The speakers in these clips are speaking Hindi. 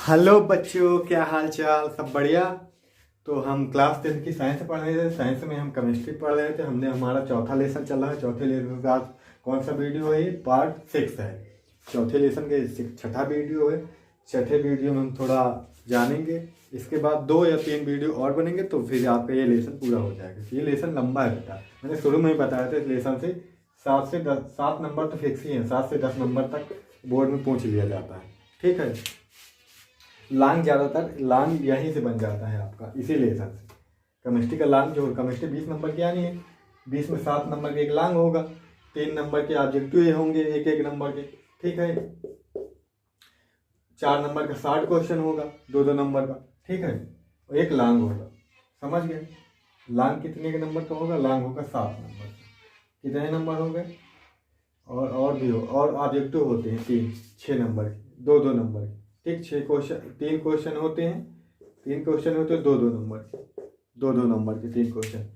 हेलो बच्चों, क्या हाल चाल? सब बढ़िया। तो हम क्लास 10 की साइंस पढ़ रहे थे। साइंस में हम केमिस्ट्री पढ़ रहे थे। हमारा चौथा लेसन चल रहा है। चौथे लेसन का कौन सा वीडियो है? पार्ट 6 है। चौथे लेसन के छठा वीडियो है। छठे वीडियो में हम थोड़ा जानेंगे। इसके बाद 2 या 3 वीडियो और बनेंगे तो फिर आपका ये लेसन पूरा हो जाएगा। ये लेसन लंबा है बेटा, मैंने शुरू में ही बताया था। इस लेसन से 7 नंबर तो फिक्स ही है। 7 से 10 नंबर तक बोर्ड में पूछ लिया जाता है। ठीक है। लांग ज़्यादातर लांग यहीं से बन जाता है आपका, इसी लेसन से। केमिस्ट्री का लांग जो केमिस्ट्री 20 नंबर की आनी है। 20 में 7 नंबर के एक लांग होगा। 3 नंबर के ऑब्जेक्टिव होंगे एक एक नंबर के। ठीक है। 4 नंबर का 60 क्वेश्चन होगा, 2 नंबर का। ठीक है। और एक लांग होगा। समझ गए? लांग कितने के नंबर का होगा? लांग होगा 7 नंबर का। कितने नंबर हो गए? और भी हो, और ऑब्जेक्टिव होते हैं 6 नंबर के, 2 नंबर के। ठीक, 6 क्वेश्चन, 3 क्वेश्चन होते हैं। 3 क्वेश्चन होते हैं 2 नंबर के। 2 नंबर के 3 क्वेश्चन।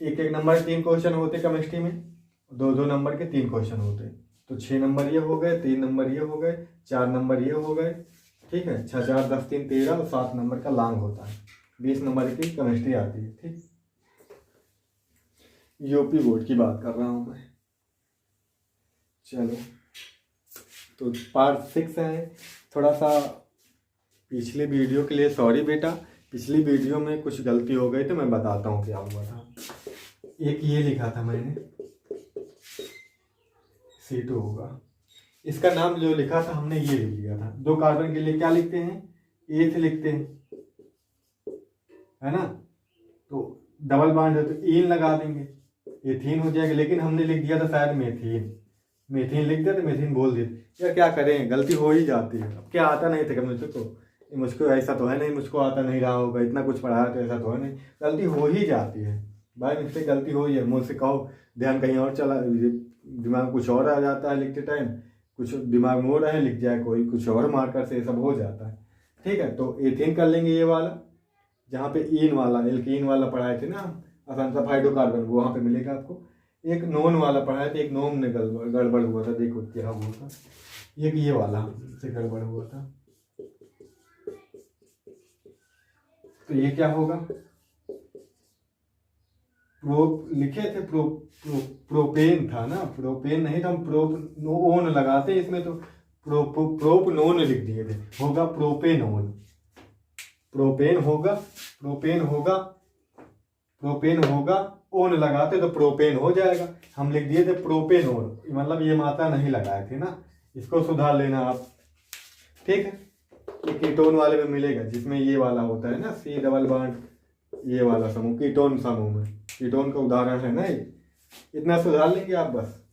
एक एक नंबर के 3 क्वेश्चन होते हैं केमिस्ट्री में। 2 नंबर के 3 क्वेश्चन होते हैं। तो 6 नंबर ये हो गए, 3 नंबर ये हो गए, 4 नंबर ये हो गए। ठीक है। 6 4 10 3 13 और 7 नंबर का लांग होता है। 20 नंबर की केमिस्ट्री आती है। ठीक, यूपी बोर्ड की बात कर रहा हूँ मैं। चलो, तो पार्ट 6 है। थोड़ा सा पिछले वीडियो के लिए सॉरी बेटा। पिछली वीडियो में कुछ गलती हो गई तो मैं बताता हूँ क्या हुआ था। एक ये लिखा था मैंने, C2 होगा। इसका नाम जो लिखा था हमने ये लिख दिया था। 2 कार्बन के लिए क्या लिखते हैं? एथ लिखते हैं, है ना। तो डबल बॉन्ड है तो ईन लगा देंगे, एथीन हो जाएगा। लेकिन हमने लिख दिया था शायद मेथीन। मेथीन लिख दिया तो मेथीन बोल दिया। यार क्या करें, गलती हो ही जाती है। अब क्या आता नहीं था मुझको ऐसा तो है नहीं, मुझको आता नहीं रहा होगा, इतना कुछ पढ़ाया तो ऐसा तो है नहीं। गलती हो ही जाती है भाई, मुझसे गलती हो ही है। मुझसे कहो, ध्यान कहीं और चला, दिमाग कुछ और आ जाता है लिखते टाइम। कुछ दिमाग में हो रहा है, लिख जाए कोई कुछ और मार्कर से, सब हो जाता है। ठीक है। तो एथीन कर लेंगे ये वाला। जहाँ पे ईन वाला, एल्कीन वाला पढ़ाए थे ना हम, हाइड्रोकार्बन, वहाँ पे मिलेगा आपको। एक नॉन वाला पढ़ाया था, एक नॉन में गड़बड़ हुआ था। देखो क्या हुआ था। एक ये वाला से गड़बड़ हुआ था। तो ये क्या होगा? लिखे थे प्रोपेन था ना, प्रोपेन नहीं था। हम ओन लगाते इसमें तो प्रोपनोन लिख दिए थे। होगा प्रोपेनोन। प्रोपेन होगा, प्रोपेन होगा, प्रोपेन होगा। ओन लगाते तो प्रोपेन हो जाएगा। हम लिख दिए थे प्रोपेनोन, मतलब ये मात्रा नहीं लगाए थे ना। इसको सुधार लेना आप। ठीक है। ये कीटोन वाले में मिलेगा, जिसमें ये वाला होता है ना, C डबल बॉन्ड, ये वाला समूह कीटोन समूह में। कीटोन का उदाहरण है ना ये। इतना सुधार लेंगे आप बस।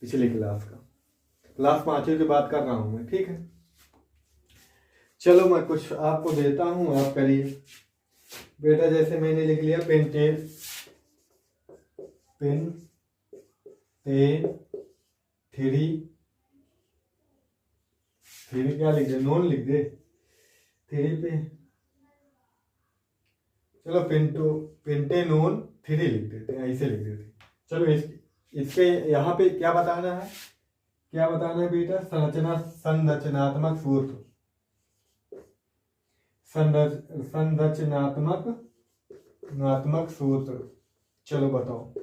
पिछली क्लास का, क्लास 5वीं की बात कर रहा हूं मैं। ठीक है। चलो मैं कुछ आपको देता हूं, आप करिए बेटा। जैसे मैंने लिख लिया पेंटे थ्री क्या लिख दे? नॉन लिख दे। 3 पे चलो पेंटेनोन 3 लिख देते हैं, ऐसे लिख देते हैं। चलो इसके यहाँ पे क्या बताना है? क्या बताना है बेटा? संरचनात्मक सूत्र। संरचनात्मक सूत्र। चलो बताओ।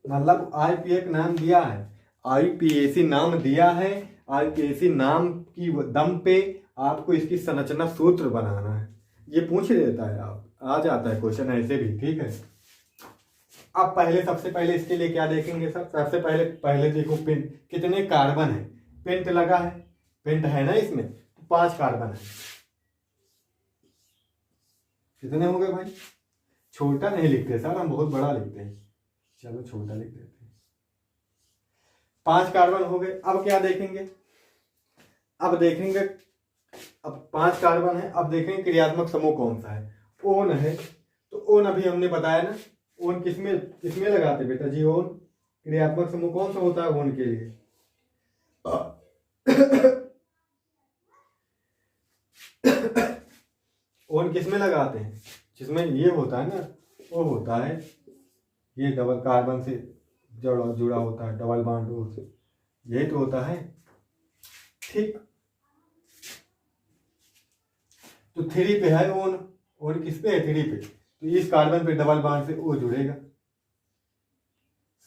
मतलब IUPAC नाम दिया है, IUPAC नाम दिया है। IUPAC नाम की दम पे आपको इसकी संरचना सूत्र बनाना है। ये पूछ देता है, आप आ जाता है क्वेश्चन ऐसे भी। ठीक है। अब सबसे पहले इसके लिए क्या देखेंगे सर? सबसे पहले देखो पेंट कितने कार्बन है। पेंट लगा है, पेंट है ना इसमें, तो 5 कार्बन है। कितने हो गए भाई? छोटा नहीं लिखते सर, हम बहुत बड़ा लिखते हैं। चलो छोटा लिख देते हैं। 5 कार्बन हो गए। अब क्या देखेंगे? अब देखेंगे, अब 5 कार्बन है। अब देखेंगे क्रियात्मक समूह कौन सा है। ओन है, तो ओन अभी हमने बताया ना। ओन किसमें लगाते बेटा जी? ओन क्रियात्मक समूह कौन सा होता है ओन के लिए? ओन किसमें लगाते हैं? जिसमें ये होता है ना, वो होता है ये डबल कार्बन से जुड़ा होता है, डबल बॉन्ड, यही तो होता है। ठीक। तो 3 पे है ओन, और किस पे है 3 पे, तो इस कार्बन पे डबल बॉन्ड से O जुड़ेगा,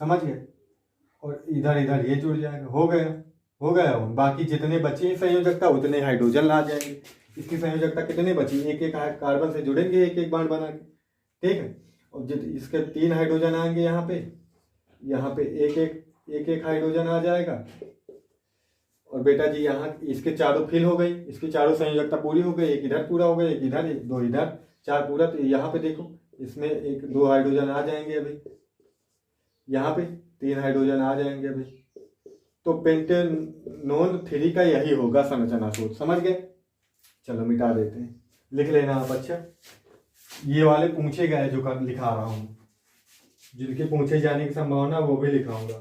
समझ गए, और इधर इधर ये जुड़ जाएगा, हो गया ओन। बाकी जितने बचे संयोजकता उतने हाइड्रोजन ला जाएंगे। इसकी संयोजकता कितने बची, एक एक कार्बन से जुड़ेंगे एक एक बॉन्ड बना के, ठीक है। और इसके 3 हाइड्रोजन आएंगे यहाँ पे एक एक हाइड्रोजन आ जाएगा। और बेटा जी यहाँ इसके चारों फिल हो गई, इसकी चारों संयोजकता पूरी हो गई, एक इधर पूरा हो गया, एक इधर, दो इधर, 4 पूरा। तो यहाँ पे देखो इसमें 1 2 हाइड्रोजन आ जाएंगे अभी, यहाँ पे 3 हाइड्रोजन आ जाएंगे अभी। तो पेंटेनोन 3 का यही होगा संरचना सूत्र, समझ गए। चलो मिटा देते हैं, लिख लेना आप। अच्छा ये वाले पूछे गए जो कर लिखा रहा हूँ, जिनके पूछे जाने की संभावना वो भी लिखाऊंगा।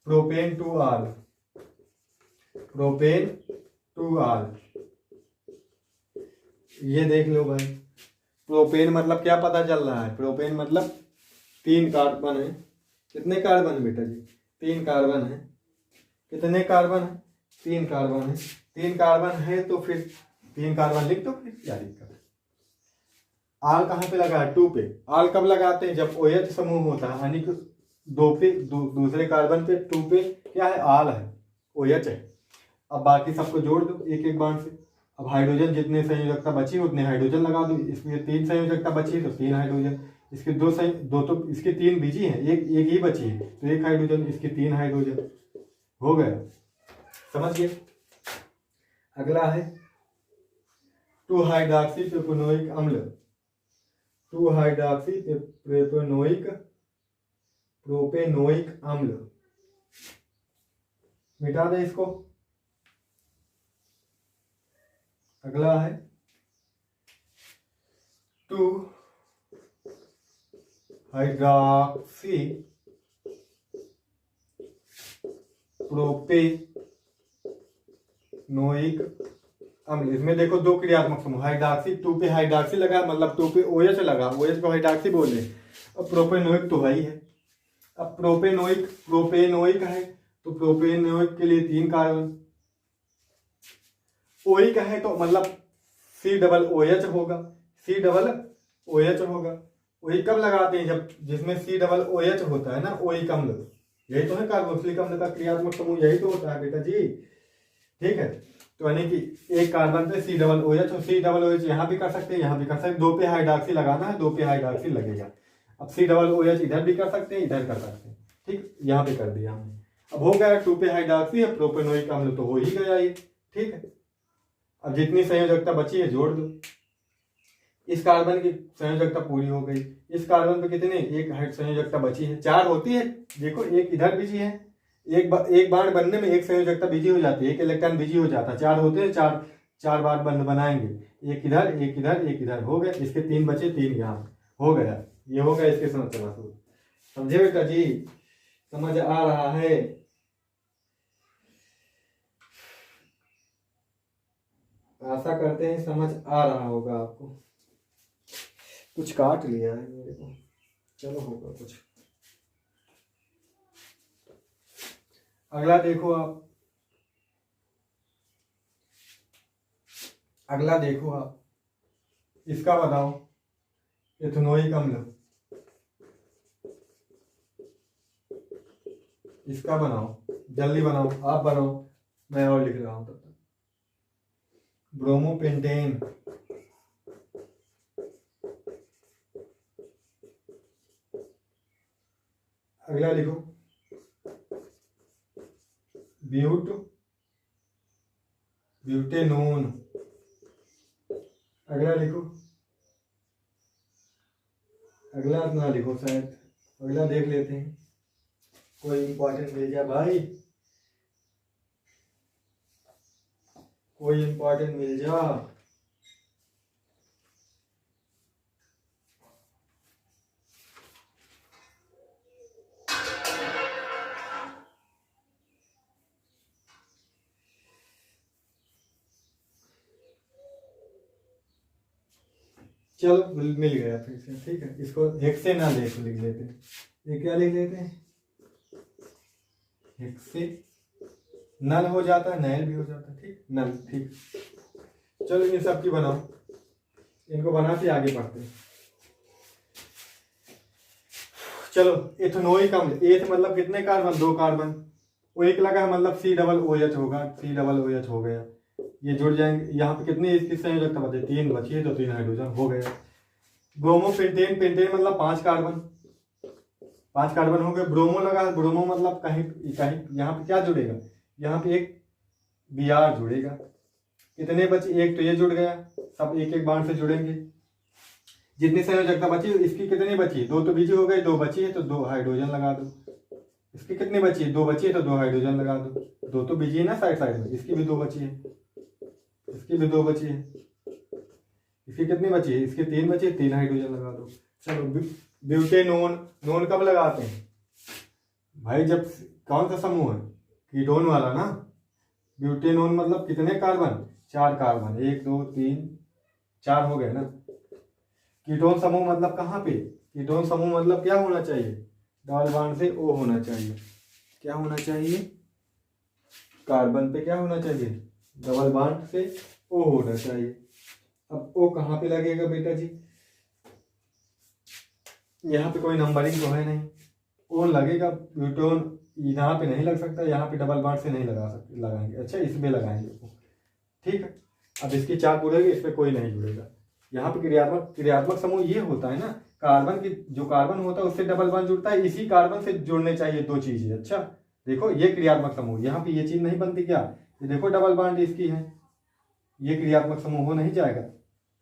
प्रोपेन टू आल, प्रोपेन टू आल, ये देख लो भाई। प्रोपेन मतलब क्या पता चल रहा है, प्रोपेन मतलब 3 कार्बन है। कितने कार्बन है बेटा जी, 3 कार्बन है। कितने कार्बन है, 3 कार्बन है। 3 कार्बन है तो फिर 3 कार्बन लिख दो, फिर क्या दिक्कत है। आल कहाँ पे लगा है, 2 पे। आल कब लगाते हैं, जब OH समूह होता है, यानी कि 2 पे दूसरे कार्बन पे 2 पे क्या है, आल है, OH है। अब बाकी सबको जोड़ दो एक एक बॉन्ड से। अब हाइड्रोजन जितने संयोजकता बची उतने हाइड्रोजन लगा दो। इसमें 3 संयोजकता बची तो 3 हाइड्रोजन। इसके दो तो इसके 3 बीजी हैं, एक ही बची है तो 1 हाइड्रोजन, इसके 3 हाइड्रोजन, हो गया, समझ गए। अगला है 2 हाइड्रॉक्सी प्रोपेनोइक अम्ल, 2 हाइड्रॉक्सी प्रोपेनोइक अम्ल, मिटा दे इसको। अगला है 2 हाइड्रॉक्सी प्रोपेनोइक अम्ल। इसमें देखो 2 क्रियात्मक समूह, हाइड्रॉक्सी 2 पे हाइड्रॉक्सी लगा, मतलब 2 पे OH लगा, OH को हाइड्रॉक्सी बोले। अब प्रोपेनोइक तो है ही है। अब प्रोपेनोइक है तो प्रोपेनोइक के लिए 3 कार्बन, ओइक है तो मतलब COOH होगा, COOH होगा। ओइक कब लगाते हैं, जब जिसमें COOH होता है ना, ओइक अम्ल, यही तो है कार्बोक्सिलिक अम्ल का क्रियात्मक समूह, यही तो होता है बेटा जी, ठीक है। तो यानी कि एक कार्बन पे COOH, और COOH यहाँ भी कर सकते हैं, यहाँ भी कर सकते हैं। 2 पे हाइड्रॉक्सी लगाना है, 2 पे हाइड्रॉक्सी लगेगा। अब COOH इधर भी कर सकते हैं, इधर कर सकते हैं, ठीक, यहाँ पे कर दिया हमने। अब हो गया 2 पे हाइड्रॉक्सी है, प्रोपेनोइक अम्ल तो हो ही गया ये, ठीक है। अब जितनी संयोजकता बची है जोड़ दो। इस कार्बन की संयोजकता पूरी हो गई। इस कार्बन पे कितने, 1 संयोजकता बची है, 4 होती है, देखो 1 इधर बिजी है, एक बार बनने में 1 संयोजकता बिजी हो जाती है, 1 इलेक्ट्रॉन बिजी हो जाता है। 4 होते हैं, 4 बार बंद बनाएंगे, 1 इधर 1 इधर 1 इधर, हो गए। इसके 3 बचे, 3 यहाँ, हो गया, ये हो गया इसके संरचना सूत्र। समझे बेटा जी, समझ आ रहा है। आशा करते हैं समझ आ रहा होगा आपको। कुछ काट लिया है मेरे को, चलो होगा कुछ। अगला देखो आप, अगला देखो आप, इसका बताओ, इथेनोइक अम्ल, इसका बनाओ, जल्दी बनाओ, आप बनाओ, मैं और लिख रहा हूं तब तक। ब्रोमोपेंटेन, अगला लिखो ब्यूटेनोन, अगला लिखो, अगला ना लिखो शायद, अगला देख लेते हैं, कोई इंपॉर्टेंट मिल जाए भाई, कोई इंपॉर्टेंट मिल जा। चलो मिल गया फिर से, ठीक है। इसको हेक्सेनल लिख लेते हैं, ये क्या लिख लेते हैं, हेक्सेनल हो जाता है, नैल भी हो जाता है, ठीक, नल, ठीक। चलो इन सब की बनाओ। इनको बनाते आगे बढ़ते हैं। चलो इथेनोइक अम्ल, एथ मतलब कितने कार्बन, 2 कार्बन, वो एक लगा है मतलब COOH होगा, COOH हो गया, ये जुड़ जाएंगे। यहाँ पे कितनी इसकी संयोजकता बचे, 3 बची है, तो 3 हाइड्रोजन हो गया। ब्रोमोपेंटेन, पेंटेन मतलब 5 कार्बन, 5 कार्बन हो गए। ब्रोमो लगा, ब्रोमो मतलब कहीं कहीं यहाँ पे क्या जुड़ेगा, यहाँ पे एक Br जुड़ेगा। कितने बचे, एक तो ये जुड़ गया, सब एक एक बांड से जुड़ेंगे। जितनी संयोजकता बची, इसकी कितनी बची, 2 तो बीजी हो गई, 2 बची है तो 2 हाइड्रोजन लगा दो। इसकी कितनी बची, 2 बची है तो 2 हाइड्रोजन लगा दो। 2 तो बीजी है ना साइड साइड में, इसकी भी 2 बची है, इसकी भी 2 बची है, इसकी कितनी बची है, इसकी 3 बची है, 3 हाइड्रोजन लगा दो। चलो ब्यूटेनोन, नोन कब लगाते हैं भाई, जब कौन सा समूह है, कीटोन वाला ना। ब्यूटेनोन मतलब कितने कार्बन, 4 कार्बन, 1 2 3 4 हो गए ना। कीटोन समूह मतलब कहाँ पे, कीटोन समूह मतलब क्या होना चाहिए, डबल बॉन्ड से O होना चाहिए। क्या होना चाहिए, कार्बन पे क्या होना चाहिए, डबल बॉन्ड से O होना चाहिए। अब O कहाँ पे लगेगा बेटा जी, यहाँ पे कोई नंबरिंग तो है नहीं, O लगेगा। ब्यूटोन यहाँ पे नहीं लग सकता, यहाँ पे डबल बॉन्ड से नहीं लगा सकते, लगाएंगे। अच्छा इसमें लगाएंगे, ठीक है। अब इसकी 4 पूरेगी, इस पर कोई नहीं जुड़ेगा। यहाँ पे क्रियात्मक समूह ये होता है ना, कार्बन की जो कार्बन होता है उससे डबल बॉन्ड जुड़ता है, इसी कार्बन से जुड़ने चाहिए 2 चीजें। अच्छा देखो ये क्रियात्मक समूह, यहाँ पे ये चीज नहीं बनती क्या, ये देखो डबल बॉन्ड इसकी है, ये क्रियात्मक समूह हो नहीं जाएगा,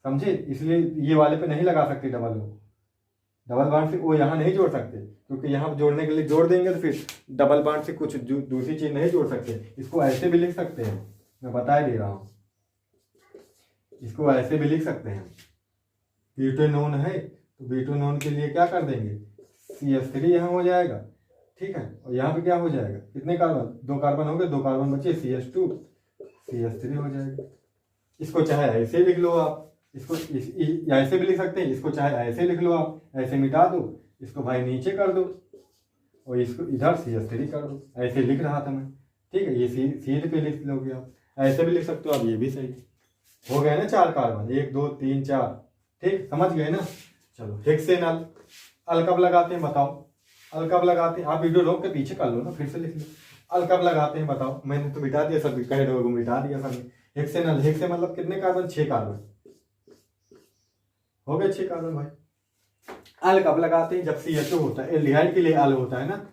समझे। इसलिए ये वाले पे नहीं लगा सकते डबल बॉन्ड से वो यहाँ नहीं जोड़ सकते, क्योंकि यहाँ जोड़ने के लिए जोड़ देंगे तो फिर डबल बॉन्ड से कुछ दूसरी चीज नहीं जोड़ सकते। इसको ऐसे भी लिख सकते हैं, मैं बता दे रहा हूँ, इसको ऐसे भी लिख सकते हैं। ब्यूटेनोन है तो ब्यूटेनोन के लिए क्या कर देंगे, CH3 यहाँ हो जाएगा, ठीक है। और यहाँ पे क्या हो जाएगा, कितने कार्बन, 2 कार्बन हो गए, 2 कार्बन बचे, CH2 CH3 हो जाएगा। इसको चाहे ऐसे लिख लो आप, इसको ऐसे भी लिख सकते हैं, इसको चाहे ऐसे लिख लो आप, ऐसे मिटा दो, इसको भाई नीचे कर दो और इसको इधर CH3 कर दो, ऐसे लिख रहा था मैं, ठीक है। ये सीध पे लिख लोगे आप, ऐसे भी लिख सकते हो आप, ये भी सही हो गया ना। 4 कार्बन, 1 2 3 4, ठीक, समझ गए ना। चलो हेक्सेनल, अल कब लगाते हैं बताओ, अल कब लगाते हैं, आप वीडियो रोक के पीछे कर लो ना, फिर से लिख लो, अल कब लगाते हैं बताओ। मैंने तो मिटा दिया, सब कह रहे हो मिटा दिया सब। हेक्सेनल, हेक्से मतलब कितने कार्बन, 6 कार्बन हो गए, 6 कार्बन भाई। अल कब लगाते हैं, जब CHO होता है, एल्डिहाइड के लिए अल होता है ना।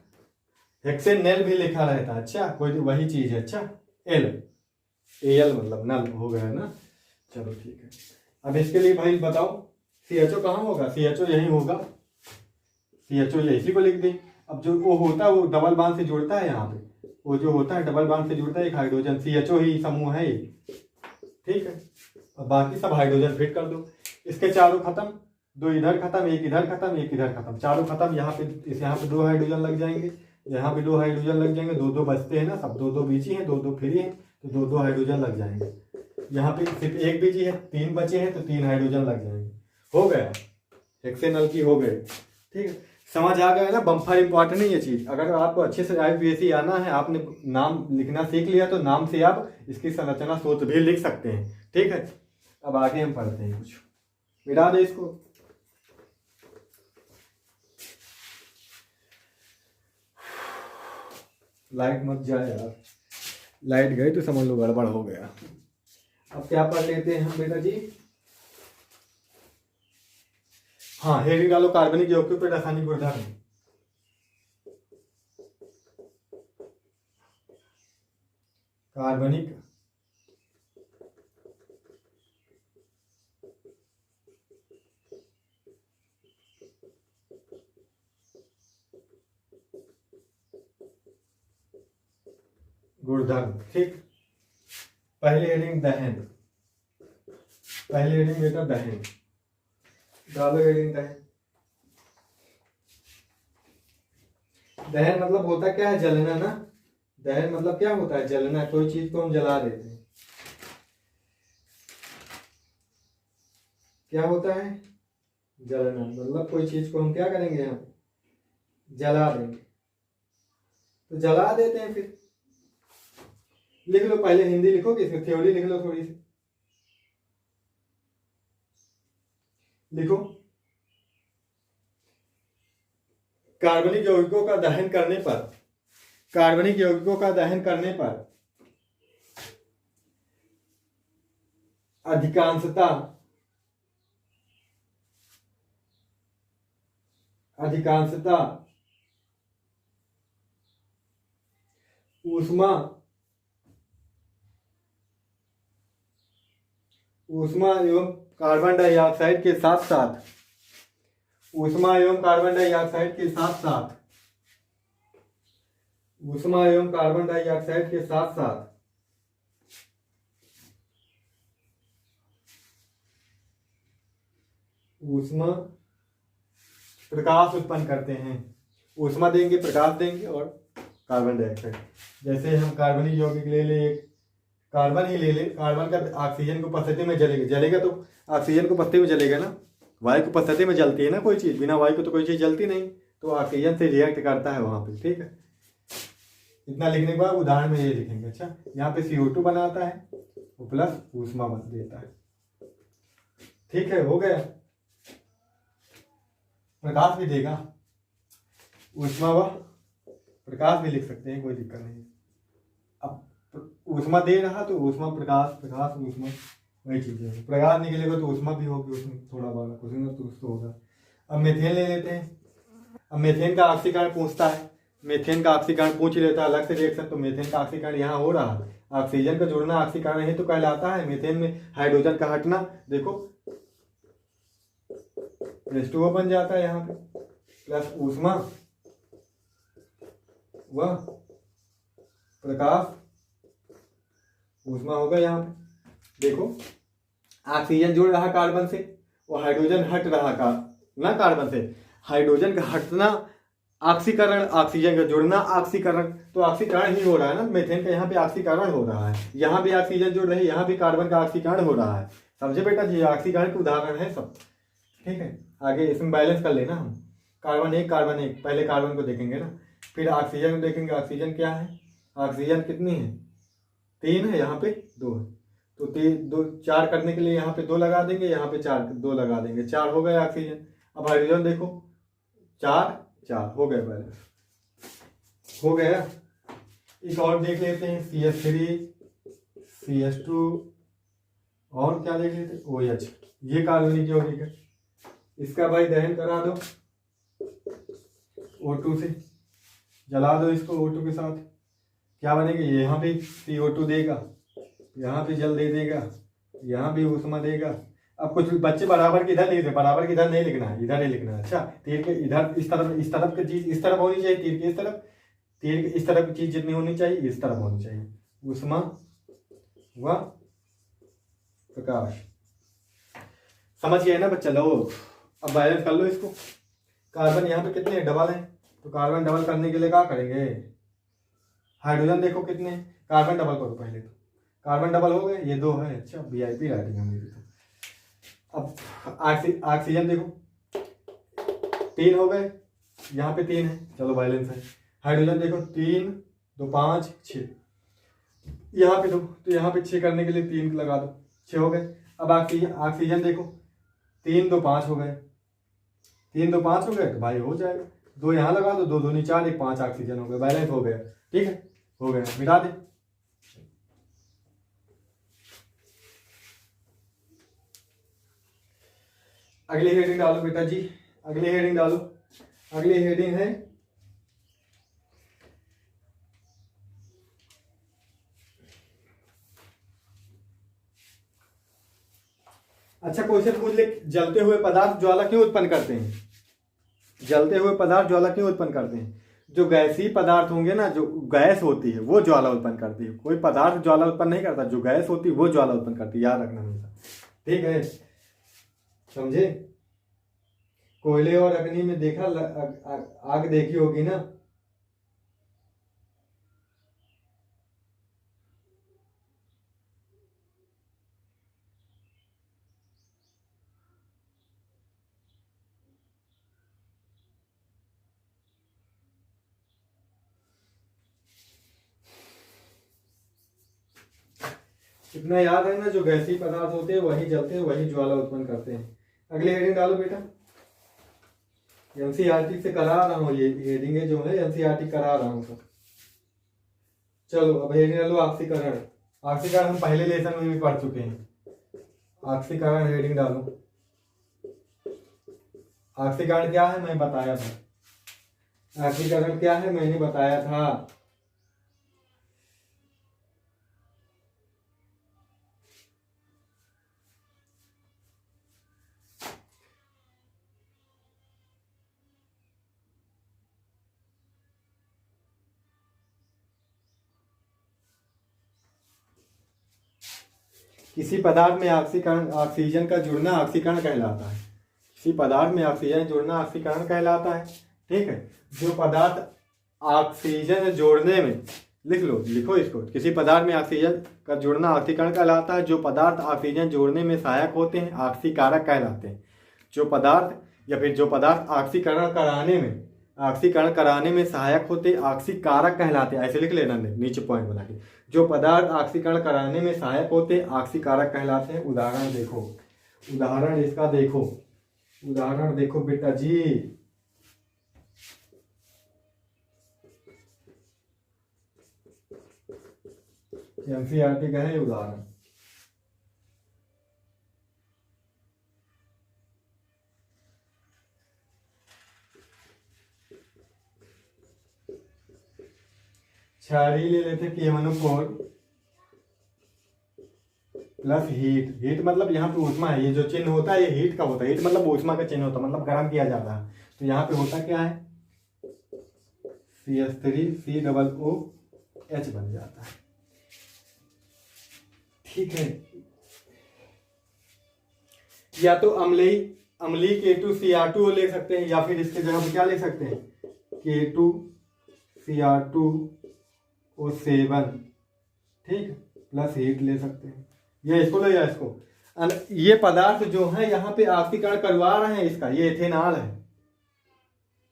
हेक्सेनल भी लिखा रहता है, अच्छा कोई वही चीज है, अच्छा एल, AL मतलब नल हो गया ना। चलो ठीक है, अब इसके लिए भाई बताओ CHO कहाँ होगा, CHO यही होगा, CHO ये इसी को लिख दें। अब जो वो होता है वो डबल बॉन्ड से जुड़ता है, यहाँ पे वो जो होता है डबल बॉन्ड से जुड़ता है, एक हाइड्रोजन, CHO ही समूह है ये, ठीक है। अब बाकी सब हाइड्रोजन फिट कर दो, इसके चारों खत्म, 2 इधर खत्म, 1 इधर खत्म, 1 इधर खत्म, चारों खत्म। यहाँ पे 2 हाइड्रोजन लग जाएंगे, यहाँ पे 2 हाइड्रोजन लग जाएंगे, 2 2 बचते हैं ना, सब 2 2 बीजी हैं, 2 2 फ्री हैं, तो 2 2 हाइड्रोजन लग जाएंगे। यहाँ पे सिर्फ 1 बीजी है, 3 बचे हैं तो 3 हाइड्रोजन लग जाएंगे, हो गया हेक्सेनल की, हो गए, ठीक है। समझ आ गया ना, बम्फर इंपॉर्टेंट है ये चीज। अगर आपको अच्छे से IUPAC आना है, आपने नाम लिखना सीख लिया तो नाम से आप इसकी संरचना सूत्र भी लिख सकते हैं, ठीक है। अब आगे हम पढ़ते हैं, कुछ मिटा दे इसको। लाइट मत जाए यार, लाइट गई तो समझ लो गड़बड़ हो गया। अब क्या पढ़ लेते हैं हम बेटा जी, हाँ हेडिंग डालो, कार्बनिक यौगिकों पर रासायनिक गुणधर्म। कार्बनिक गुणधर्म, ठीक। पहली हेडिंग दहन, पहली हेडिंग बेटा दहन डालो, हेडिंग दहन। दहन मतलब होता क्या है, जलना ना। दहन मतलब क्या होता है, जलना, कोई चीज को हम जला देते हैं, क्या होता है, जलना। मतलब कोई चीज को हम क्या करेंगे, हम जला देंगे, तो जला देते हैं। फिर लिख लो, पहले हिंदी लिखोगे, इसमें थ्योरी लिख लो थोड़ी सी। लिखो, कार्बनिक यौगिकों का दहन करने पर, कार्बनिक यौगिकों का दहन करने पर अधिकांशतः ऊष्मा एवं कार्बन डाइऑक्साइड के साथ साथ, ऊष्मा एवं कार्बन डाइऑक्साइड के साथ साथ, ऊष्मा एवं कार्बन डाइऑक्साइड के साथ साथ ऊष्मा प्रकाश उत्पन्न करते हैं। ऊष्मा देंगे, प्रकाश देंगे और कार्बन डाइऑक्साइड। जैसे हम कार्बनिक यौगिक ले ले, एक कार्बन ही ले ले, कार्बन का ऑक्सीजन को उपस्थिति में जलेगा तो ऑक्सीजन को उपस्थिति में जलेगा ना, वायु की उपस्थिति में जलती है ना कोई चीज़, बिना वायु को तो कोई चीज़ जलती नहीं, तो ऑक्सीजन से रिएक्ट करता है वहाँ पे। ठीक है, इतना लिखने के बाद उदाहरण में ये लिखेंगे। अच्छा, यहाँ पे CO2 बनाता है वो प्लस ऊष्मा बन देता है। ठीक है, हो गया। प्रकाश भी देगा, ऊष्मा व प्रकाश भी लिख सकते हैं, कोई दिक्कत नहीं। अब ऊष्मा दे रहा तो ऊष्मा प्रकाश, प्रकाश ऊष्मा वही चीजें है। प्रकाश निकलेगा तो ऊष्मा भी होगी उसमें, थोड़ा बड़ा कुछ ना कुछ तो होगा। अब मीथेन ले लेते हैं। अब मीथेन का ऑक्सीकरण पूछता है, मीथेन का ऑक्सीकरण पूछ लेता है अलग से रिएक्शन, तो मीथेन का ऑक्सीकरण यहाँ हो रहा है, ऑक्सीजन का जुड़ना ऑक्सीकरण ही तो कहलाता है। मीथेन में हाइड्रोजन का हटना, देखो H2O बन जाता है यहाँ पे, प्लस ऊष्मा व प्रकाश, ऊष्मा होगा यहाँ पे। देखो ऑक्सीजन जुड़ रहा कार्बन से और हाइड्रोजन हट रहा ना कार्बन से, हाइड्रोजन का हटना ऑक्सीकरण, ऑक्सीजन का जुड़ना ऑक्सीकरण, तो ऑक्सीकरण ही हो रहा है ना मीथेन का, यहाँ पे ऑक्सीकरण हो रहा है, यहाँ भी ऑक्सीजन जुड़ रही है, यहाँ भी कार्बन का ऑक्सीकरण हो रहा है। समझे बेटा जी, ऑक्सीकरण के उदाहरण है सब। ठीक है, आगे इसमें बैलेंस कर लेना हम, कार्बन एक, पहले कार्बन को देखेंगे ना, फिर ऑक्सीजन को देखेंगे। ऑक्सीजन क्या है, ऑक्सीजन कितनी है, 3 है, यहाँ पे 2 है, तो 4 करने के लिए यहाँ पे 2 लगा देंगे, यहाँ पे 2 लगा देंगे, 4 हो गया ऑक्सीजन। अब हाइड्रोजन देखो 4 हो गया, बैलेंस हो गया। एक और देख लेते हैं, CH3 CH2 और क्या देख लेते हैं, OH, ये कार्बनिक यौगिक है। इसका भाई दहन करा दो O2 से, जला दो इसको O2 के साथ, क्या बनेगा, यहाँ भी CO2 देगा, यहाँ भी जल दे देगा, यहाँ भी ऊष्मा देगा। अब कुछ बच्चे बराबर की इधर लिख रहे, बराबर की इधर नहीं लिखना है, इधर ही लिखना है। अच्छा, तीर के इधर इस तरफ की चीज इस तरफ होनी चाहिए, तीर के इस तरफ, तीर के इस तरफ की चीज जितनी होनी चाहिए इस तरफ होनी चाहिए, ऊष्मा व प्रकाश। समझ गए ना बच्चा? लो अब बैलेंस कर लो इसको। कार्बन यहाँ पे कितने डबल है, तो कार्बन डबल करने के लिए क्या करेंगे, हाइड्रोजन देखो कितने, कार्बन डबल करो पहले, तो कार्बन डबल हो गए, ये 2 है। अच्छा, VIP राइटिंग है मेरी तो। अब ऑक्सीजन देखो 3 हो गए, यहाँ पे 3 है, चलो बैलेंस है। हाइड्रोजन देखो 3 2 5 6, यहाँ पे 2, तो यहाँ पे 6 करने के लिए 3 लगा दो, 6 हो गए। अब ऑक्सीजन देखो 3 2 5 हो गए, 3 2 5 हो गए, तो भाई हो जाएगा, 2 यहाँ लगा दो, 2 2 4 1 5 ऑक्सीजन हो गए, बैलेंस हो गया। ठीक है, हो गया, मिटा दे। अगली हेडिंग डालो बेटा जी, अगली हेडिंग डालो। अगली हेडिंग है अच्छा, क्वेश्चन पूछ ले, जलते हुए पदार्थ ज्वाला क्यों उत्पन्न करते हैं? जलते हुए पदार्थ ज्वाला क्यों उत्पन्न करते हैं? जो गैसीय पदार्थ होंगे ना, जो गैस होती है वो ज्वाला उत्पन्न करती है, कोई पदार्थ ज्वाला उत्पन्न नहीं करता, जो गैस होती है वो ज्वाला उत्पन्न करती है, याद रखना हमेशा। ठीक है, समझे? कोयले और अग्नि में देखा, आग देखी होगी ना, इतना याद है ना, जो गैसीय पदार्थ होते हैं वही जलते हैं, वही ज्वाला उत्पन्न करते हैं। अगली हेडिंग डालो बेटा। एनसीईआरटी से करा रहा हूँ, ये हेडिंग जो है एनसीईआरटी करा रहा हूँ सब। चलो अब हेडिंग डालो ऑक्सीकरण। ऑक्सीकरण हम पहले लेसन में भी पढ़ चुके हैं। ऑक्सीकरण हेडिंग डालो। ऑक्सीकरण क्या है मैं बताया था। ऑक्सीकरण क्या है मैंने बताया था। किसी पदार्थ में ऑक्सीकरण ऑक्सीजन का जुड़ना ऑक्सीकरण कहलाता है। किसी पदार्थ में ऑक्सीजन जुड़ना ऑक्सीकरण कहलाता है। ठीक है, जो पदार्थ ऑक्सीजन जोड़ने में, लिख लो, लिखो इसको। किसी पदार्थ में ऑक्सीजन का जुड़ना ऑक्सीकरण कहलाता है। जो पदार्थ ऑक्सीजन जोड़ने में सहायक होते हैं ऑक्सीकारक कहलाते हैं। जो पदार्थ या फिर जो पदार्थ ऑक्सीकरण कराने में सहायक होते ऑक्सीकारक कहलाते हैं। ऐसे लिख लेना नीचे पॉइंट बना के। जो पदार्थ ऑक्सीकरण कराने में सहायक होते ऑक्सीकारक कहलाते हैं। उदाहरण देखो, उदाहरण इसका देखो, उदाहरण देखो बेटा जी। एनसीईआरटी का है उदाहरण। क्षारीय ले लेते KMnO4 प्लस हीट। हीट मतलब यहाँ पे ऊष्मा है। ये जो चिन्ह होता है ये हीट का होता है। हीट मतलब ऊष्मा का चिन्ह होता है, मतलब गर्म किया जाता है। तो यहाँ पे होता क्या है, CH3COOH बन जाता है। ठीक है, या तो अम्लीय K2Cr2 ले सकते हैं, या फिर इसके जगह पे क्या ले सकते हैं, K2Cr2O7, ठीक, प्लस हीट ले सकते हैं। ये इसको ले, या इसको। ये पदार्थ जो है यहाँ पे ऑक्सीकरण करवा रहे हैं इसका, ये एथेनॉल है।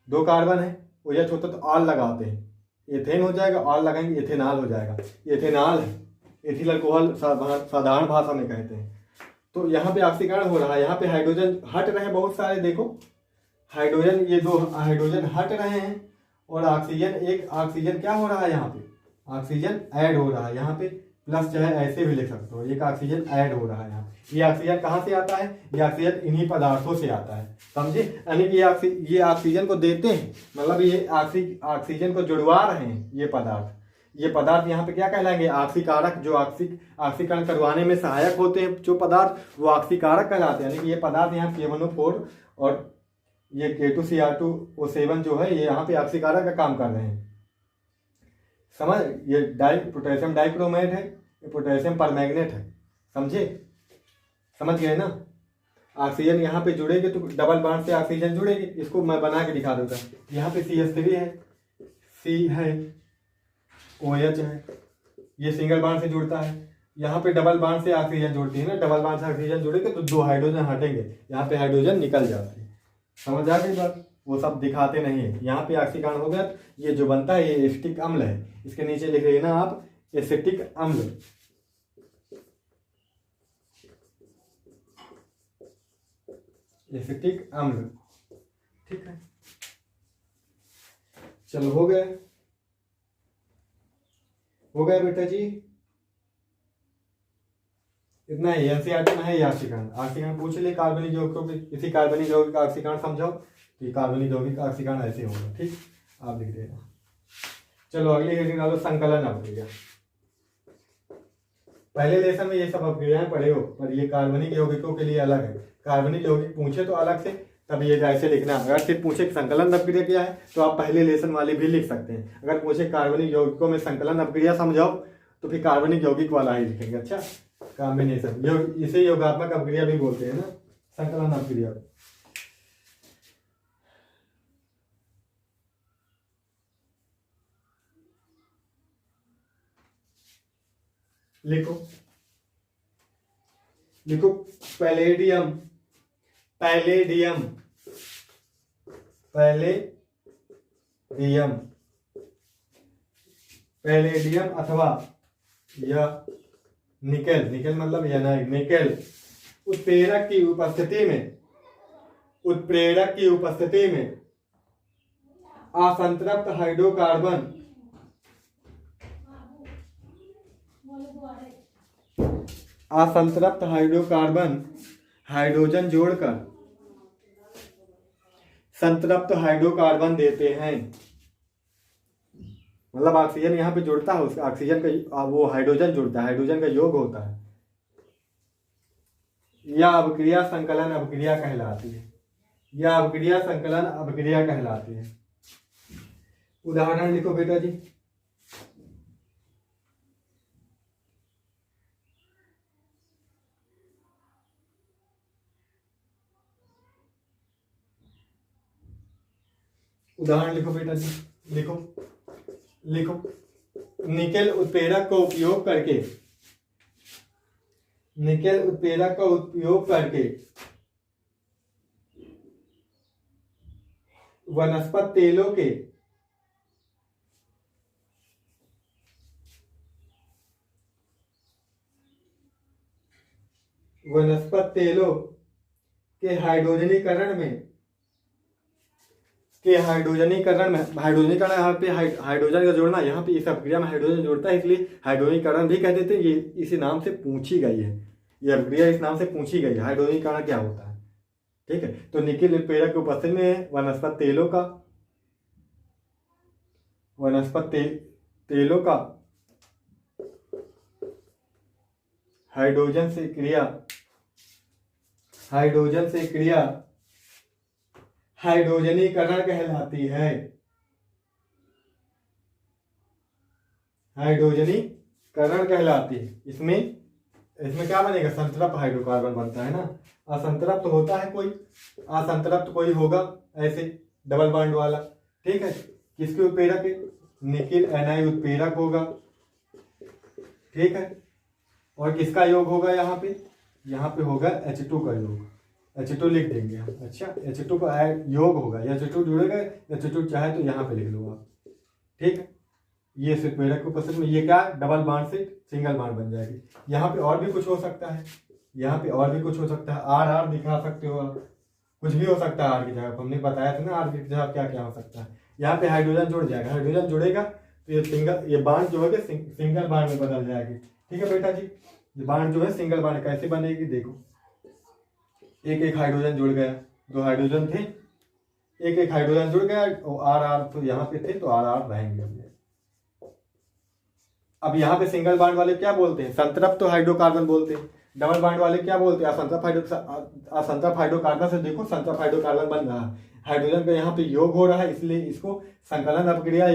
2 कार्बन है, OH होता तो ऑल लगाते हैं, एथेन हो जाएगा, ऑल लगाएंगे एथेनॉल हो जाएगा। एथेनॉल है, एथिल अल्कोहल साधारण भाषा में कहते हैं। तो यहाँ पे ऑक्सीकरण हो रहा है, यहाँ पे हाइड्रोजन हट रहे हैं बहुत सारे। देखो हाइड्रोजन, ये 2 हाइड्रोजन हट रहे हैं, और ऑक्सीजन, एक ऑक्सीजन क्या हो रहा है यहाँ पे, ऑक्सीजन ऐड हो रहा है यहाँ पे। प्लस चाहे ऐसे भी लिख सकते हो, एक ऑक्सीजन ऐड हो रहा है यहाँ। ये ऑक्सीजन कहाँ से आता है, ये ऑक्सीजन इन्हीं पदार्थों से आता है, समझे। यानी कि ये ऑक्सीजन को देते हैं, मतलब ये ऑक्सीजन को जुड़वा रहे हैं ये पदार्थ। ये पदार्थ यहाँ पे क्या कहलाएंगे, ऑक्सीकारक। जो ऑक्सीकरण करवाने में सहायक होते हैं जो पदार्थ, वो ऑक्सीकारक कहलाते हैं। यानी कि ये पदार्थ यहाँ KMnO4 और ये K2Cr2O7 जो है, ये यहाँ पे ऑक्सीकारक का काम कर रहे हैं, समझ। ये पोटेशियम डाइक्रोमेट है, ये पोटेशियम परमैंगनेट है, समझे, समझ गए ना। ऑक्सीजन यहाँ पे जुड़ेगी तो डबल बॉन्ड से ऑक्सीजन जुड़ेगी। इसको मैं बना के दिखा दूंगा। यहाँ पे CH3 है, C है, OH है, ये सिंगल बॉन्ड से जुड़ता है। यहाँ पे डबल बॉन्ड से ऑक्सीजन जुड़ती है ना, डबल बॉन्ड से ऑक्सीजन जुड़ेगी तो 2 हाइड्रोजन हटेंगे, यहाँ पे हाइड्रोजन निकल जाते हैं। समझ आ गई बात, वो सब दिखाते नहीं है। यहाँ पे ऑक्सीकरण हो गया, ये जो बनता है ये एसिटिक अम्ल है। इसके नीचे लिख लेना आप एसिटिक अम्ल। एसिटिक अम्ल, ठीक है। चलो हो गए, हो गया बेटा जी, इतना ही। एनसीईआरटी में है ये ऑक्सीकरण। ऑक्सीकरण पूछ ले कार्बनिक यौगिकों के, इसी कार्बनिक यौगिक का ऑक्सीकरण समझाओ, तो कार्बनिक यौगिक का ऑक्सीकरण ऐसे होगा, ठीक, आप लिख देना। चलो अगली हेडिंग डालो, संकलन अभिक्रिया। पहले लेसन में ये सब अभिक्रियाएं पढ़े हो, पर ये कार्बनिक यौगिकों के लिए अलग है। कार्बनिक यौगिक पूछे तो अलग से, तब ये ऐसे लिखना। अगर सिर्फ पूछे संकलन अभिक्रिया क्या है, तो आप पहले लेसन वाले भी लिख सकते हैं। अगर पूछे कार्बनिक यौगिकों में संकलन अभिक्रिया समझाओ, तो फिर कार्बनिक यौगिक वाला ही लिखेंगे। अच्छा, कॉम्बिनेशन, इसे योगात्मक अभिक्रिया भी बोलते हैं ना, संकलन अभिक्रिया। लिखो लिखो, पैलेडियम, पैलेडियम, पैलेडियम, पैलेडियम अथवा यह निकेल, निकेल मतलब यह नहीं, निकेल उत्प्रेरक की उपस्थिति में उत्प्रेरक की उपस्थिति में असंतृप्त हाइड्रोकार्बन हाइड्रोजन जोड़कर संतृप्त हाइड्रोकार्बन देते हैं। मतलब ऑक्सीजन यहाँ पे जुड़ता है, उसका ऑक्सीजन का वो हाइड्रोजन जुड़ता है, हाइड्रोजन का योग होता है। यह अभिक्रिया संकलन अभिक्रिया कहलाती है। यह अभिक्रिया संकलन अभिक्रिया कहलाती है। उदाहरण लिखो बेटा जी। उदाहरण लिखो बेटा जी, लिखो लिखो। निकेल उत्प्रेरक का उपयोग करके वनस्पत तेलों के हाइड्रोजनीकरण यहाँ पे हाइड्रोजन का जोड़ना, यहाँ पे इस अभिक्रिया में हाइड्रोजन जोड़ता है, इसलिए हाइड्रोजनीकरण भी कह देते हैं। ये इसी नाम से पूछी गई है, ये अभिक्रिया इस नाम से पूछी गई है, हाइड्रोजनीकरण क्या होता है। ठीक है, तो निकेल उत्प्रेरक की उपस्थिति में वनस्पत तेलों का हाइड्रोजन से क्रिया हाइड्रोजनीकरण कहलाती है। इसमें क्या बनेगा, संतृप्त हाइड्रोकार्बन बनता है ना। असंतृप्त होता है कोई, असंतृप्त कोई होगा ऐसे डबल बॉन्ड वाला। ठीक है, किसके उत्प्रेरक है, निकेल एनआई उत्प्रेरक होगा। ठीक है, और किसका योग होगा, यहाँ पे होगा H2 का योग, H2 लिख देंगे हम। अच्छा, H2 का योग होगा, H2 जुड़ेगा, H2 चाहे तो यहाँ पे लिख लो आप। ठीक है, ये उत्प्रेरक को पसंद में, ये क्या डबल बॉन्ड से सिंगल बॉन्ड बन जाएगी। यहाँ पे और भी कुछ हो सकता है, आर दिखा सकते हो आप, कुछ भी हो सकता है आर की जगह। हमने बताया था ना आर की जगह क्या क्या हो सकता है। यहाँ पे हाइड्रोजन जुड़ जाएगा, हाइड्रोजन जुड़ेगा तो ये बांड जो है सिंगल बांड में बदल जाएगी। ठीक है बेटा जी, ये बांड जो है सिंगल बांड कैसे बनेगी, देखो एक हाइड्रोजन जुड़ गया, दो हाइड्रोजन थे, एक हाइड्रोजन जुड़ गया, और आर तो यहाँ पे थे तो आर रहेंगे। अब यहाँ पे सिंगल बांड वाले क्या बोलते हैं, संतृप्त हाइड्रोकार्बन बोलते हैं। डबल बांड वाले क्या बोलते हैं, असंतृप्त हाइड्रोकार्बन से देखो संतृप्त हाइड्रोकार्बन बन रहा है, हाइड्रोजन का यहाँ पे योग हो रहा है, इसलिए इसको संकलन अपक्रिया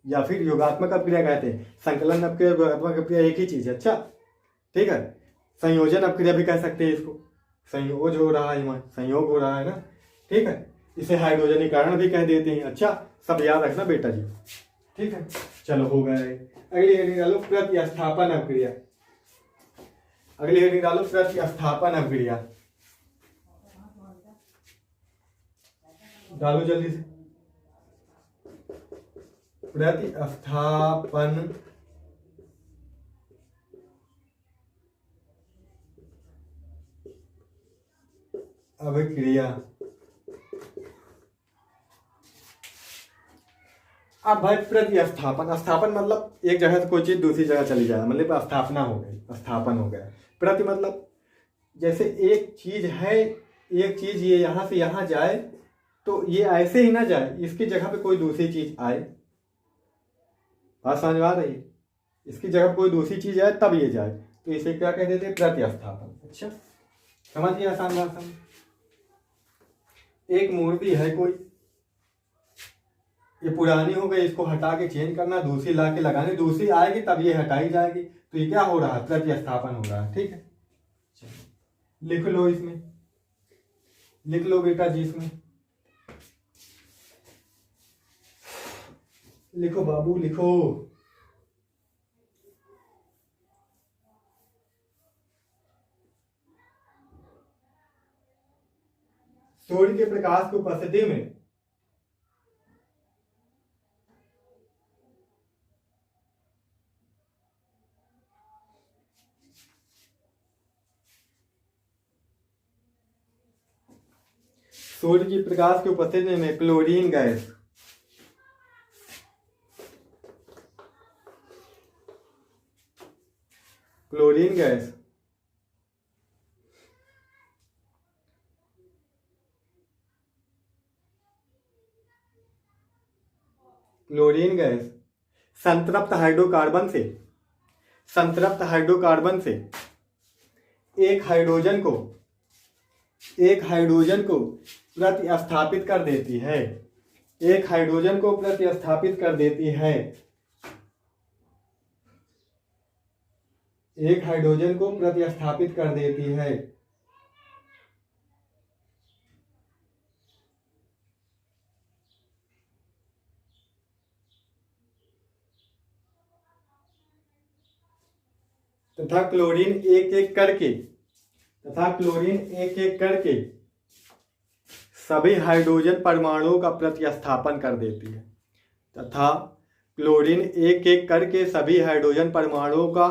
या फिर योगात्मक अपक्रिया कहते हैं। संकलन अपक्रिया योगात्मक अपक्रिया एक ही चीज है। अच्छा, ठीक है, संयोजन अपक्रिया भी कह सकते हैं इसको, संयोग हो रहा है ना। ठीक है, इसे हाइड्रोजनीकरण भी कह देते हैं। अच्छा, सब याद रखना बेटा जी। ठीक है, चलो हो गए। अगली हेडिंग डालो प्रतिस्थापन अपक्रिया। डालो जल्दी से, प्रतिस्थापन अभिक्रिया। अब भाई प्रतिस्थापन मतलब एक जगह से कोई चीज दूसरी जगह चली जाए, मतलब स्थापना हो गई, स्थापन हो गया। प्रति मतलब जैसे एक चीज है, एक चीज ये यहां से यहां जाए तो ये ऐसे ही ना जाए, इसकी जगह पे कोई दूसरी चीज आए। बात समझ आ रही है, इसकी जगह कोई दूसरी चीज आए तब ये जाए, तो इसे क्या कह देते हैं, प्रतिस्थापन। अच्छा, समझिए आसान भाषा में। एक मूर्ति है कोई, ये पुरानी हो गई, इसको हटा के चेंज करना, दूसरी ला के लगानी, दूसरी आएगी तब ये हटाई जाएगी, तो ये क्या हो रहा है, प्रतिस्थापन हो रहा है। ठीक है, लिख लो, इसमें लिख लो बेटा जी, इसमें लिखो बाबू, लिखो। सूर्य के प्रकाश की उपस्थिति में सूर्य की प्रकाश की उपस्थिति में chlorine gas, chlorine gas chlorine gas संतृप्त हाइड्रोकार्बन से, संतृप्त हाइड्रोकार्बन से एक हाइड्रोजन को प्रतिस्थापित कर देती है, एक हाइड्रोजन को प्रतिस्थापित कर देती है, एक हाइड्रोजन को प्रतिस्थापित कर देती है। तथा क्लोरीन एक एक करके सभी हाइड्रोजन परमाणुओं का प्रतिस्थापन कर देती है, तथा क्लोरीन एक एक करके सभी हाइड्रोजन परमाणुओं का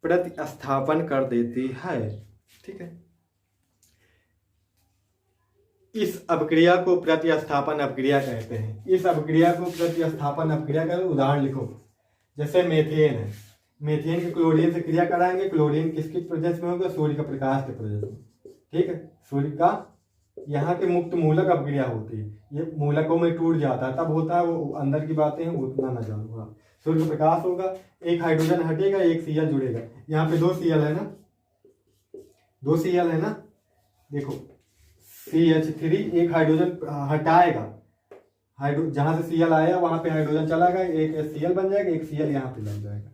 प्रतिस्थापन कर देती है। ठीक है, इस अपक्रिया को प्रतिस्थापन अपक्रिया कहते हैं। इस अपक्रिया को प्रतिस्थापन अपक्रिया का उदाहरण लिखो। जैसे मेथेन है, मेथेन की क्लोरीन से क्रिया कराएंगे, क्लोरीन किसकी प्रेजेंस में होगा? सूर्य का प्रकाश के प्रेजेंस में। ठीक है, सूर्य का यहाँ के मुक्त मूलक अपक्रिया होती है, ये मूलकों में टूट जाता है तब होता है, वो अंदर की बातें हैं उतना ना जानूंगा। सूर्य का प्रकाश होगा, एक हाइड्रोजन हटेगा, एक Cl जुड़ेगा, यहाँ पे 2 Cl है ना, 2 Cl है ना, देखो CH3 एक हाइड्रोजन हटाएगा, जहां से Cl आया वहां पे हाइड्रोजन चला गया, एक Cl बन जाएगा, एक Cl यहाँ पे लग जाएगा।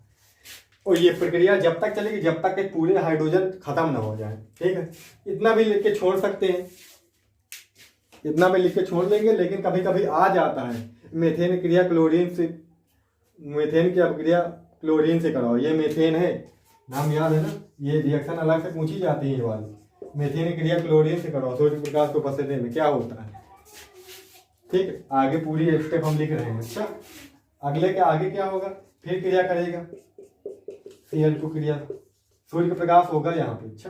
और ये प्रक्रिया जब तक चलेगी जब तक के पूरे हाइड्रोजन खत्म ना हो जाए। ठीक है, इतना भी लिख के छोड़ सकते हैं, इतना भी लिख के छोड़ देंगे, लेकिन कभी कभी आ जाता है मेथेन क्रिया क्लोरीन से, मेथेन की अपक्रिया क्लोरीन से कराओ, ये मेथेन है, नाम याद है ना, ये रिएक्शन अलग से पूछी जाती है ये वाली। मेथेन क्रिया क्लोरीन से कराओ, सूर्य प्रकाश को उपस्थिति में क्या होता है। ठीक है, आगे पूरी स्टेप हम लिख रहे हैं। अच्छा, अगले के आगे क्या होगा, फिर क्रिया करेगा Cl2 क्रिया, सूर्य का प्रकाश होगा यहाँ पे। अच्छा,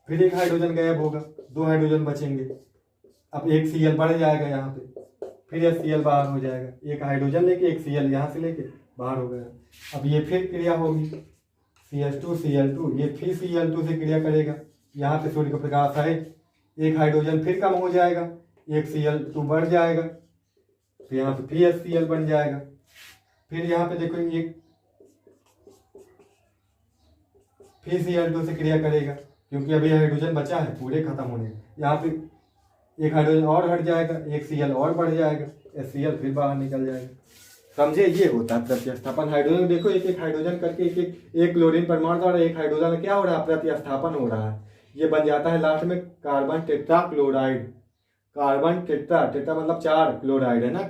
फिर एक हाइड्रोजन गायब होगा, 2 हाइड्रोजन बचेंगे, अब एक Cl बढ़ जाएगा यहाँ पे, फिर यह Cl बाहर हो जाएगा, एक हाइड्रोजन लेके एक Cl यहाँ से लेके बाहर हो गया। अब ये फिर क्रिया होगी CH2 Cl2, ये फिर Cl2 से क्रिया करेगा, यहाँ पे सूर्य का प्रकाश है, एक हाइड्रोजन फिर कम हो जाएगा, एक Cl2 बढ़ जाएगा, फिर यहाँ पे फिर Cl बन जाएगा, फिर यहाँ पे देखो एक फिर Cl2 से क्रिया करेगा, क्योंकि अभी हाइड्रोजन बचा है पूरे खत्म होने, यहाँ पे एक हाइड्रोजन और हट जाएगा, एक Cl और बढ़ जाएगा, Cl फिर बाहर निकल जाएगा। समझे, ये होता है प्रतिस्थापन। हाइड्रोजन देखो एक एक हाइड्रोजन करके एक क्लोरीन परमाणु द्वारा एक हाइड्रोजन क्या हो रहा है, प्रतिस्थापन हो रहा है, ये बन जाता है लास्ट में carbon tetra chloride. Carbon tetra, tetra मतलब 4 क्लोराइड है ना,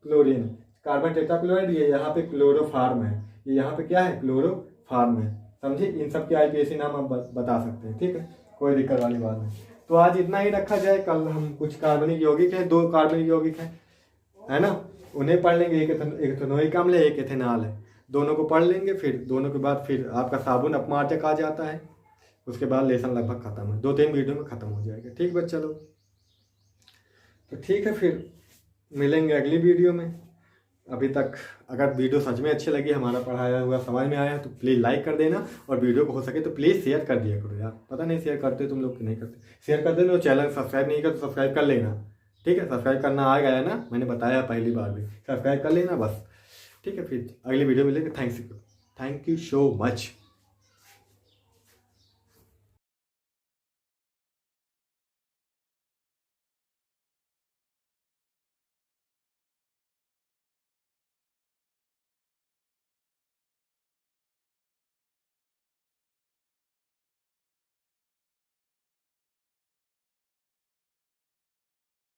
क्लोरीन, कार्बन टेट्रा क्लोराइड, ये यहाँ पे क्लोरोफार्म है, ये यहाँ पे क्या है, क्लोरोफार्म है। समझे, इन सब के IPSC नाम हम बता सकते हैं। ठीक है, कोई दिक्कत वाली बात नहीं। तो आज इतना ही रखा जाए, कल हम कुछ कार्बनिक यौगिक है, 2 कार्बनिक यौगिक है ना, उन्हें पढ़ लेंगे, एक इथेनोइक अम्ल है, एक इथेनॉल है, दोनों को पढ़ लेंगे। फिर दोनों के बाद फिर आपका साबुन अपमार्जक आ जाता है, उसके बाद लेसन लगभग खत्म है, 2-3 वीडियो में खत्म हो जाएगा। ठीक बच्चा लोग, तो ठीक है, फिर मिलेंगे अगली वीडियो में। अभी तक अगर वीडियो सच में अच्छी लगी, हमारा पढ़ाया हुआ समझ में आया, तो प्लीज़ लाइक कर देना, और वीडियो को हो सके तो प्लीज़ शेयर कर दिया करो यार। पता नहीं शेयर करते तुम लोग कि नहीं करते, शेयर कर देना। चैनल सब्सक्राइब नहीं कर तो सब्सक्राइब कर लेना। ठीक है, सब्सक्राइब करना आ गया ना, मैंने बताया पहली बार भी, सब्सक्राइब कर लेना बस। ठीक है, फिर अगली वीडियो मिलेगी। Thank you so much.